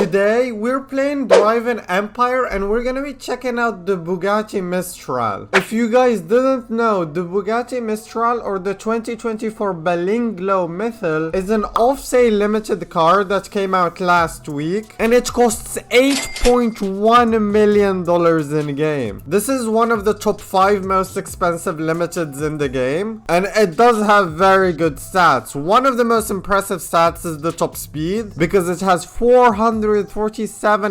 today we're playing Driving Empire and we're gonna be checking out the Bugatti Mistral. If you guys didn't know, the Bugatti Mistral or the 2024 Ballinglo Mythal is an off-sale limited car that came out last week and it costs $8.1 million in game. This is one of the top 5 most expensive limiteds in the game and it does have very good stats. One of the most impressive stats is the top speed because it has 447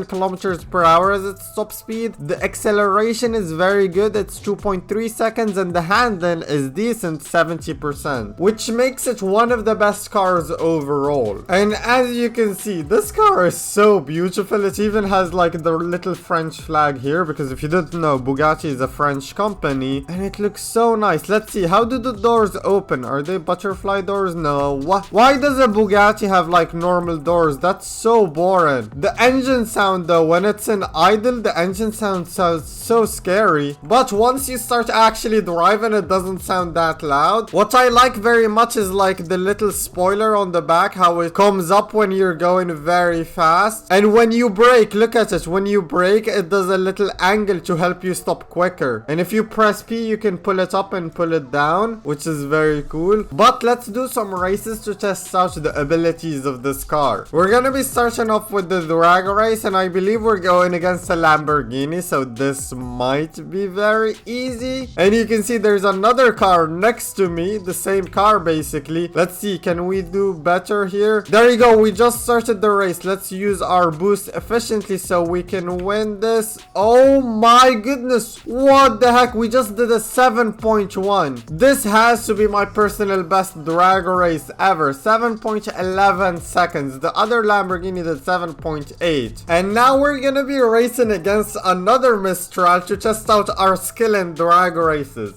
kilometers per hour as its top speed. The acceleration is very good, it's 2.3 seconds, and the handling is decent, 70%, which makes it one of the best cars overall. And as you can see, this car is so beautiful. It even has like the little French flag here because if you didn't know, Bugatti is a French company and it looks so nice. Let's see, how do the doors open? Are they butterfly doors? No. Why does a Bugatti have like normal doors? That's so boring. The engine sound though, when it's in idle, the engine sound sounds so scary, but once you start actually driving, it doesn't sound that loud. What I like very much is like the little spoiler on the back, how it comes up when you're going very fast, and when you brake, look at it, when you brake it does a little angle to help you stop quicker, and if you press P you can pull it up and pull it down, which is very cool. But let's do some races to test out the abilities of this car. We're gonna be starting off with the drag race and I believe we're going against a Lamborghini, so this might be very easy. And you can see there's another car next to me, the same car basically. Let's see, can we do better here? There you go, we just started the race. Let's use our boost efficiently so we can win this. Oh my goodness, what the heck, we just did a 7.1. This has to be my personal best drag race ever. 7.11 seconds. The other Lamborghini did 7.8. And now we're gonna be racing against another Mistral to test out our skill in drag races.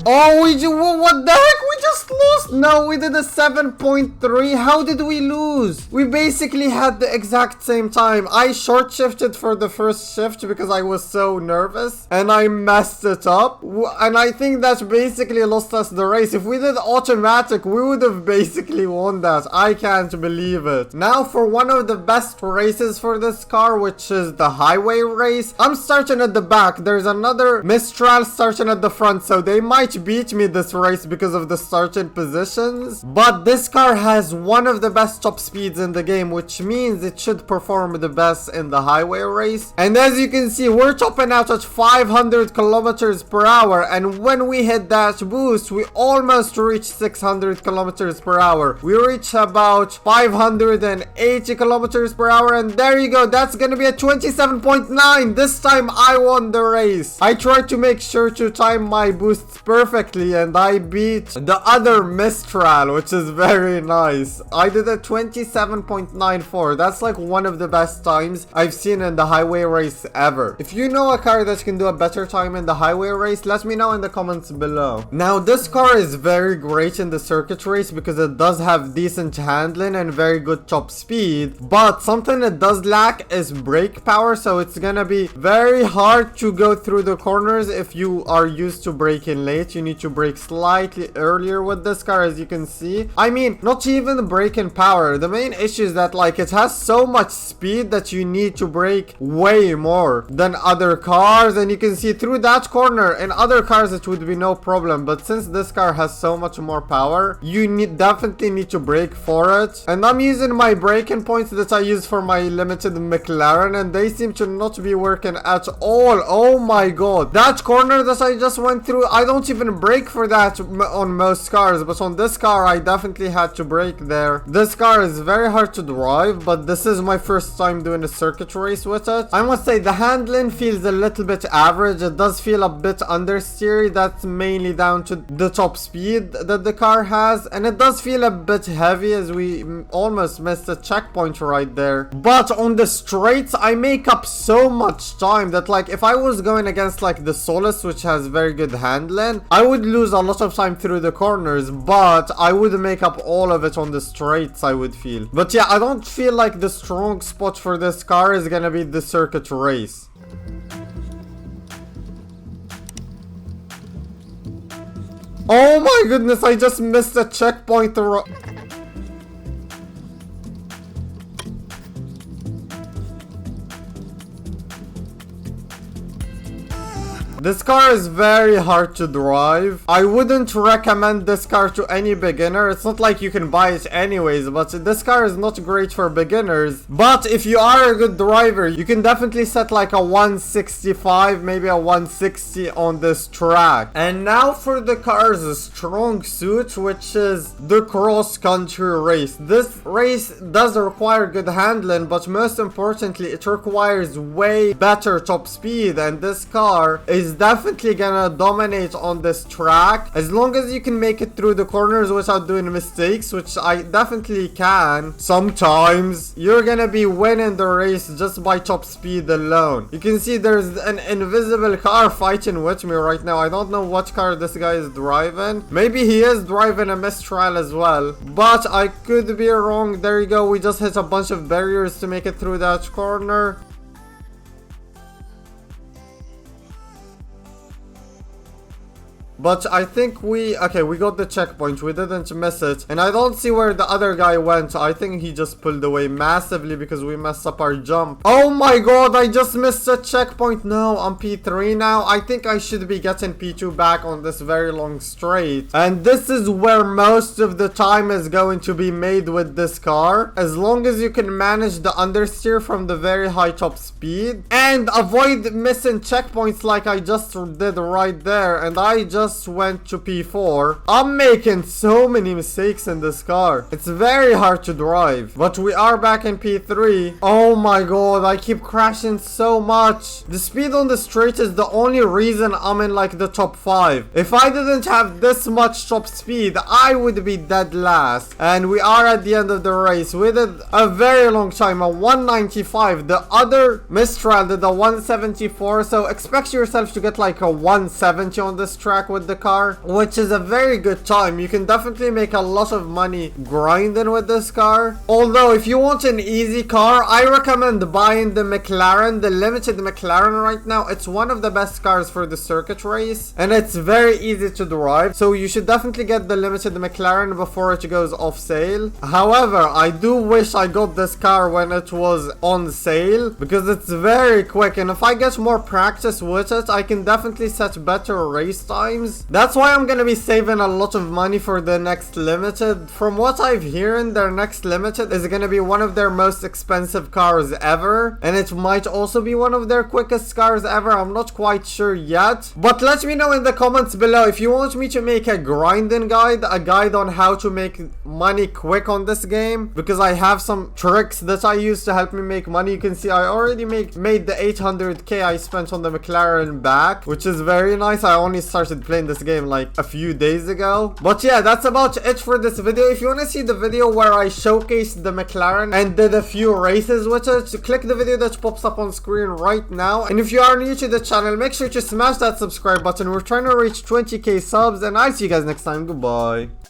Oh, what the heck? We just lost. No, we did a 7.3. How did we lose? We basically had the exact same time. I short shifted for the first shift because I was so nervous and I messed it up. And I think that basically lost us the race. If we did automatic, we would have basically won that. I can't believe it. Now for one of the best races for this car, which is the highway race. I'm starting at the back. There's another Mistral starting at the front, so they might beat me this race because of the starting positions, but this car has one of the best top speeds in the game, which means it should perform the best in the highway race. And as you can see, we're topping out at 500 kilometers per hour, and when we hit that boost we almost reach 600 kilometers per hour. We reach about 580 kilometers per hour, and there you go, that's gonna be a 27.9. This time I won the race. I tried to make sure to time my boosts perfectly and I beat the other Mistral, which is very nice. I did a 27.94. That's like one of the best times I've seen in the highway race ever. If you know a car that can do a better time in the highway race, let me know in the comments below. Now this car is very great in the circuit race because it does have decent handling and very good top speed, but something it does lack is brake power, so it's gonna be very hard to go through the corners if you are used to braking late. You need to brake slightly earlier with this car, as you can see. I mean, not even braking power. The main issue is that like it has so much speed that you need to brake way more than other cars, and you can see through that corner. In other cars it would be no problem, but since this car has so much more power, you definitely need to brake for it. And I'm using my braking points that I use for my limited McLaren, and they seem to not be working at all. Oh my god, that corner that I just went through, I don't even brake for that on most cars, but on this car I definitely had to brake there. This car is very hard to drive, but this is my first time doing a circuit race with it. I must say the handling feels a little bit average. It does feel a bit understeery. That's mainly down to the top speed that the car has, and it does feel a bit heavy as we almost missed a checkpoint right there. But on the straights I make up so much time that like if I was going against like the Solus, which has very good handling, I would lose a lot of time through the corners, but I would make up all of it on the straights, I would feel. But yeah, I don't feel like the strong spot for this car is gonna be the circuit race. Oh my goodness, I just missed a checkpoint. This car is very hard to drive. I wouldn't recommend this car to any beginner. It's not like you can buy it anyways, but this car is not great for beginners. But if you are a good driver, you can definitely set like a 165, maybe a 160 on this track. And now for the car's strong suit, which is the cross-country race. This race does require good handling, but most importantly, it requires way better top speed, and this car is definitely gonna dominate on this track as long as you can make it through the corners without doing mistakes, which I definitely can. Sometimes you're gonna be winning the race just by top speed alone. You can see there's an invisible car fighting with me right now. I don't know what car this guy is driving. Maybe he is driving a Mistral as well, but I could be wrong. There you go, we just hit a bunch of barriers to make it through that corner. But I think we got the checkpoint. We didn't miss it. And I don't see where the other guy went. I think he just pulled away massively because we messed up our jump. Oh my god, I just missed a checkpoint. No, I'm P3 now. I think I should be getting P2 back on this very long straight. And this is where most of the time is going to be made with this car. As long as you can manage the understeer from the very high top speed and avoid missing checkpoints like I just did right there. And I just went to P4. I'm making so many mistakes in this car. It's very hard to drive. But we are back in P3. Oh my god, I keep crashing so much. The speed on the straight is the only reason I'm in like the top 5. If I didn't have this much top speed, I would be dead last. And we are at the end of the race. We did a very long time, a 195. The other Mistral did a 174. So expect yourself to get like a 170 on this track with the car, which is a very good time. You can definitely make a lot of money grinding with this car. Although if you want an easy car, I recommend buying the McLaren, the limited McLaren right now. It's one of the best cars for the circuit race and it's very easy to drive, so you should definitely get the limited McLaren before it goes off sale. However, I do wish I got this car when it was on sale because it's very quick, and if I get more practice with it, I can definitely set better race times. That's why I'm gonna be saving a lot of money for the next limited. From what I've heard, their next limited is gonna be one of their most expensive cars ever, and it might also be one of their quickest cars ever. I'm not quite sure yet, but let me know in the comments below if you want me to make a grinding guide, a guide on how to make money quick on this game, because I have some tricks that I use to help me make money. You can see I already made the 800k I spent on the McLaren back, which is very nice. I only started playing this game like a few days ago. But yeah, that's about it for this video. If you want to see the video where I showcased the McLaren and did a few races with it, click the video that pops up on screen right now. And if you are new to the channel, make sure to smash that subscribe button. We're trying to reach 20k subs, and I'll see you guys next time. Goodbye.